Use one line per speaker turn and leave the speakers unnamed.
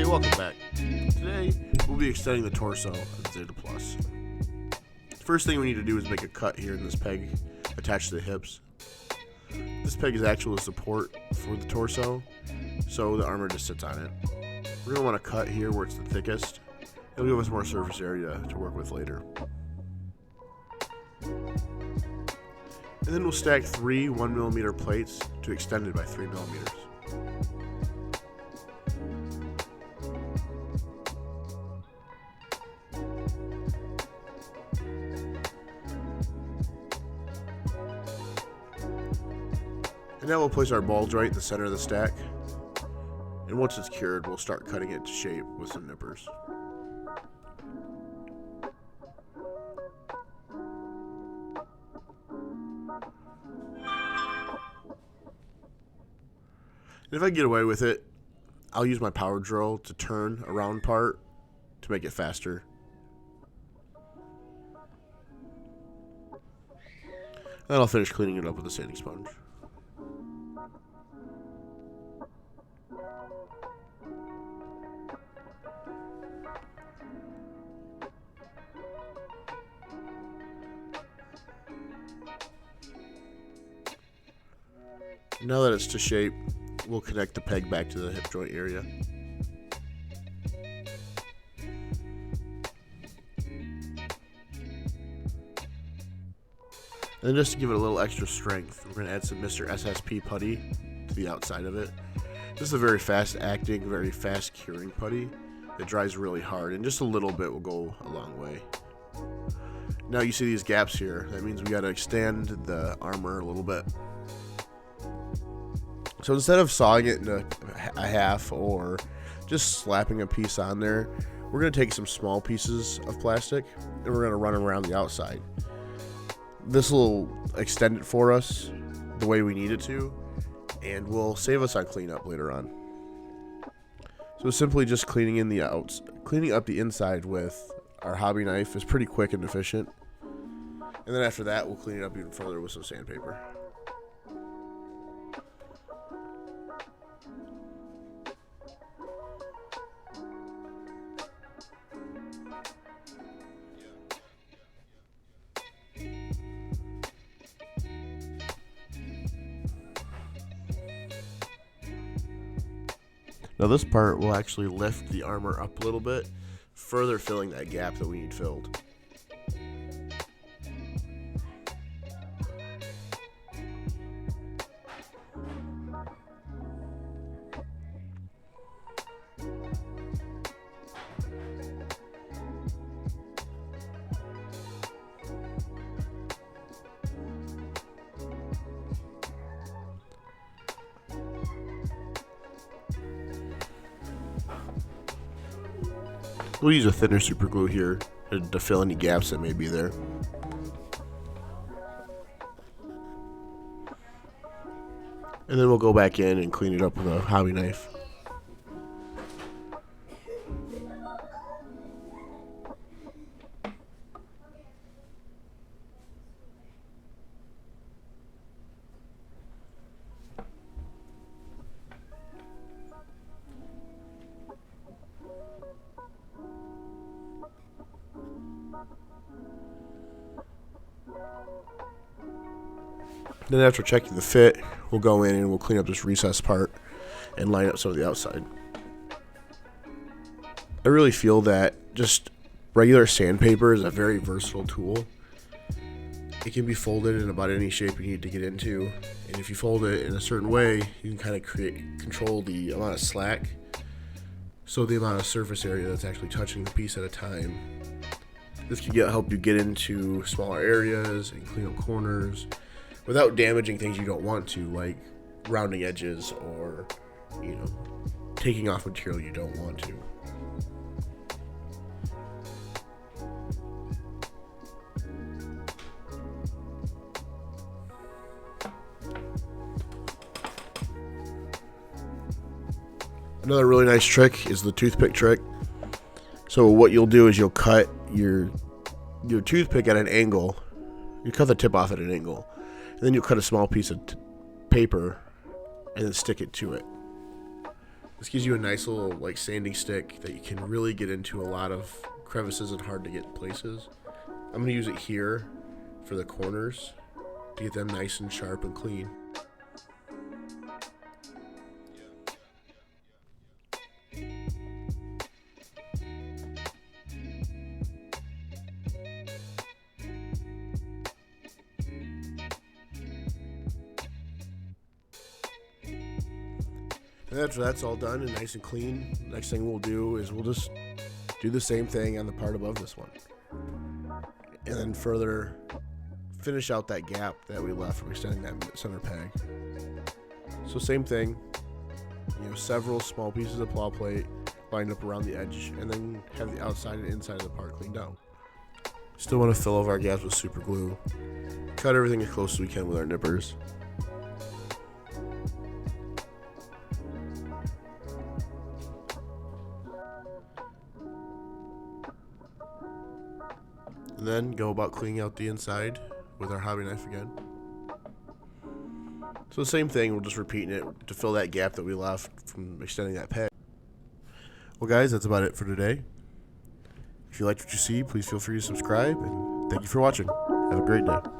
welcome back. Today, we'll be extending the torso of Zeta Plus. First thing we need to do is make a cut here in this peg attached to the hips. This peg is actual support for the torso, so the armor just sits on it. We're going to want to cut here where it's the thickest. It'll give us more surface area to work with later. And then we'll stack 3 1mm plates to extend it by 3mm. And now we'll place our ball joint in the center of the stack. And once it's cured, we'll start cutting it to shape with some nippers. And if I get away with it, I'll use my power drill to turn a round part to make it faster. And then I'll finish cleaning it up with a sanding sponge. Now that it's to shape, we'll connect the peg back to the hip joint area. And then just to give it a little extra strength, we're going to add some Mr. SSP putty to the outside of it. This is a very fast acting, very fast curing putty that dries really hard, and just a little bit will go a long way. Now you see these gaps here. That means we got to extend the armor a little bit. So instead of sawing it in a half or just slapping a piece on there, we're going to take some small pieces of plastic and we're going to run them around the outside. This will extend it for us the way we need it to, and will save us on cleanup later on. So simply just cleaning up the inside with our hobby knife is pretty quick and efficient. And then after that, we'll clean it up even further with some sandpaper. Now this part will actually lift the armor up a little bit, further filling that gap that we need filled. We'll use a thinner super glue here to fill any gaps that may be there. And then we'll go back in and clean it up with a hobby knife. Then after checking the fit, we'll go in and we'll clean up this recess part and line up some of the outside. I really feel that just regular sandpaper is a very versatile tool. It can be folded in about any shape you need to get into, and if you fold it in a certain way, you can kind of control the amount of slack, so the amount of surface area that's actually touching the piece at a time. This can help you get into smaller areas and clean up corners without damaging things you don't want to, like rounding edges or, taking off material you don't want to. Another really nice trick is the toothpick trick. So what you'll do is you'll cut your toothpick at an angle. You cut the tip off at an angle. And then you'll cut a small piece of paper and then stick it to it. This gives you a nice little like sanding stick that you can really get into a lot of crevices and hard to get places. I'm going to use it here for the corners to get them nice and sharp and clean. And after that's all done and nice and clean, next thing we'll do is we'll just do the same thing on the part above this one. And then further finish out that gap that we left from extending that center peg. So same thing, several small pieces of plow plate lined up around the edge, and then have the outside and inside of the part cleaned out. Still want to fill over our gaps with super glue. Cut everything as close as we can with our nippers. And then go about cleaning out the inside with our hobby knife again. So the same thing, we're just repeating it to fill that gap that we left from extending that peg. Well guys, that's about it for today. If you liked what you see, please feel free to subscribe, and thank you for watching. Have a great day.